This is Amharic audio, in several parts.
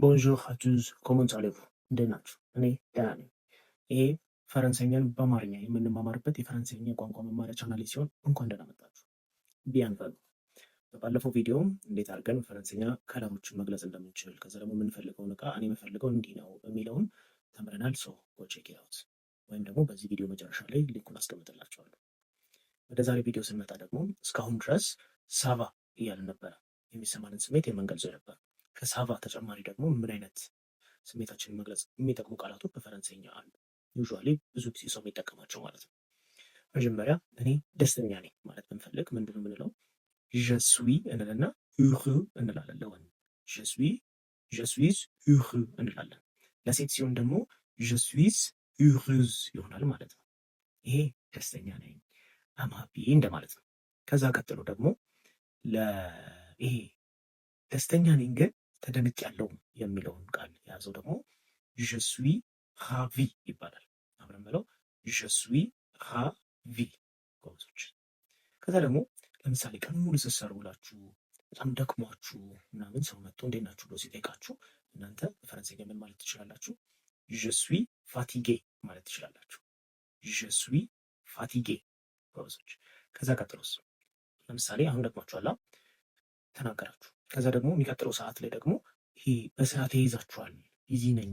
ቦንዦር ሀቱዝ ኮመንት አለፉ እንዴት ናችሁ? እኔ ደህና ነኝ። ይሄ ፈረንሳይኛን በአማርኛ የምንማማርበት የፈረንሳይኛ ቋንቋ መማሪያ ቻናሌ ሲሆን እንኳን ደህና መጣችሁ። ቢያንፈሉ በባለፈው ቪዲዮ እንዴት አድርገን ፈረንሳይኛ ከለሮችን መግለጽ እንደምንችል ከዛ ደግሞ የምንፈልገውን እቃ እኔ የምፈልገው እንዲህ ነው የሚለውን ተምረናል። ሶ ጎ ቼክ ኢት አውት ወይም ደግሞ በዚህ ቪዲዮ መጨረሻ ላይ ሊንኩን አስቀምጥላችኋለሁ። ወደ ዛሬ ቪዲዮ ስንመጣ ደግሞ እስካሁን ድረስ ሳቫ እያልን ነበረ የሚሰማንን ስሜት የምንገልጸው ነበር። ከሳቫ ተጨማሪ ደግሞ ምን አይነት ስሜታችንን መግለጽ የሚጠቅሙ ቃላቶች በፈረንሳይኛ አሉ። ዩዥዋሊ ብዙ ጊዜ ሰው የሚጠቀማቸው ማለት ነው። መጀመሪያ እኔ ደስተኛ ነኝ ማለት ብንፈልግ ምንድን ነው የምንለው? ጀስዊ እንልና ዩህ እንላለን። ለወንድ ጀስዊዝ ዩህ እንላለን። ለሴት ሲሆን ደግሞ ጀስዊዝ ዩዝ ይሆናል ማለት ነው። ይሄ ደስተኛ ነኝ አምሃፒ እንደማለት ነው። ከዛ ቀጥሎ ደግሞ ይሄ ደስተኛ ነኝ ግን ተደንቅ ያለው የሚለውን ቃል የያዘው ደግሞ ጀስዊ ራቪ ይባላል። አብረን በለው ጀስዊ ራቪ ጎበዞች። ከዛ ደግሞ ለምሳሌ ቀን ሙሉ ስትሰሩ ውላችሁ በጣም ደክሟችሁ ምናምን ሰው መጥቶ እንዴት ናችሁ ብሎ ሲጠይቃችሁ እናንተ በፈረንሳይኛ ምን ማለት ትችላላችሁ? ጀስዊ ፋቲጌ ማለት ትችላላችሁ። ጀስዊ ፋቲጌ ጎበዞች። ከዛ ቀጥሎስ ለምሳሌ አሁን ደክሟችኋላ ተናገራችሁ። ከዛ ደግሞ የሚቀጥለው ሰዓት ላይ ደግሞ ይሄ በሰዓት ይይዛችኋል፣ ቢዚ ነኝ፣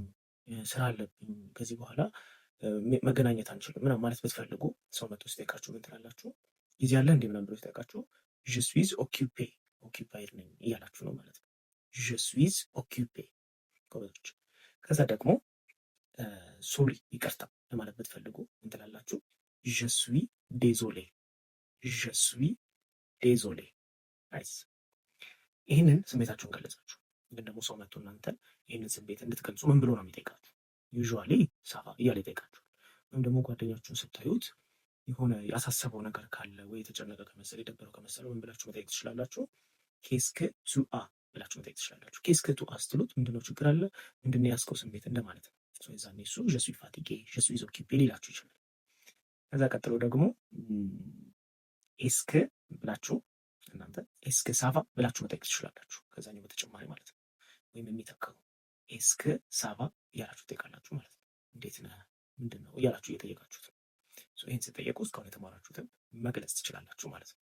ስራ አለብኝ፣ ከዚህ በኋላ መገናኘት አንችልም ምናምን ማለት ብትፈልጉ ሰው መጥቶ ሲጠይቃችሁ ምን ትላላችሁ? ጊዜ አለ እንዴ ምናምን ብሎ ሲጠይቃችሁ ጀስዊዝ ኦኪፔ ኦኪፓይድ ነኝ እያላችሁ ነው ማለት ነው። ጀስዊዝ ኦኪፔ ጎበዞች። ከዛ ደግሞ ሶሪ ይቅርታ ለማለት ብትፈልጉ ምን ትላላችሁ? ጀስዊ ዴዞሌ ጀስዊ ዴዞሌ። ናይስ። ይህንን ስሜታችሁን ገለጻችሁ። ግን ደግሞ ሰው መጥቶ እናንተን ይህንን ስሜት እንድትገልጹ ምን ብሎ ነው የሚጠይቃችሁ? ዩዥዋሊ ሳቫ እያለ ይጠይቃችኋል። ወይም ደግሞ ጓደኛችሁን ስታዩት የሆነ ያሳሰበው ነገር ካለ ወይ የተጨነቀ ከመሰለ የደበረው ከመሰለ ምን ብላችሁ መጠየቅ ትችላላችሁ? ኬስክ ቱአ ብላችሁ መጠየቅ ትችላላችሁ። ኬስክ ቱአ ስትሉት ምንድነው ችግር አለ ምንድነው ያስከው ስሜት እንደማለት ነው። የዛኔ እሱ ጀስዊ ፋቲጌ ጀስዊ ኦኪፔ ሊላችሁ ይችላል። ከዛ ቀጥሎ ደግሞ ኤስክ ብላችሁ እናንተ ኤስክ ሳቫ ብላችሁ መጠየቅ ትችላላችሁ። ከዛኛው በተጨማሪ ማለት ነው። ወይም የሚተካው ኤስክ ሳቫ እያላችሁ ትጠይቃላችሁ ማለት ነው። እንዴት ነህ ምንድን ነው እያላችሁ እየጠየቃችሁት ነው። ይህን ስትጠየቁ እስካሁን የተማራችሁትን መግለጽ ትችላላችሁ ማለት ነው።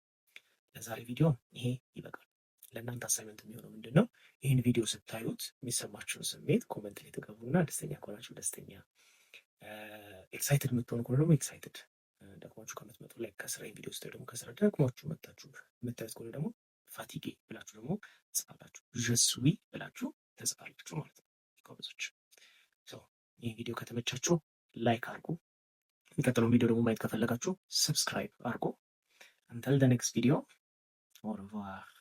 ለዛሬ ቪዲዮ ይሄ ይበቃል። ለእናንተ አሳይመንት የሚሆነው ምንድን ነው? ይህን ቪዲዮ ስታዩት የሚሰማችሁን ስሜት ኮመንት ላይ ትገቡና ደስተኛ ከሆናችሁ ደስተኛ፣ ኤክሳይትድ የምትሆኑ ከሆነ ደግሞ ኤክሳይትድ፣ ደክሟችሁ ከምትመጡ ላይ ከስራ ቪዲዮ ስታዩ ደግሞ ከስራ ደክሟችሁ መጣችሁ የምታዩት ከሆነ ደግሞ ፋቲጌ ብላችሁ ደግሞ ትጽፋላችሁ። ጀስዊ ብላችሁ ትጽፋላችሁ ማለት ነው። ጎበዞች። ይህ ቪዲዮ ከተመቻችሁ ላይክ አድርጉ። የሚቀጥለውን ቪዲዮ ደግሞ ማየት ከፈለጋችሁ ሰብስክራይብ አድርጉ። አንተል ደ ኔክስት ቪዲዮ ኦር ሪቯር።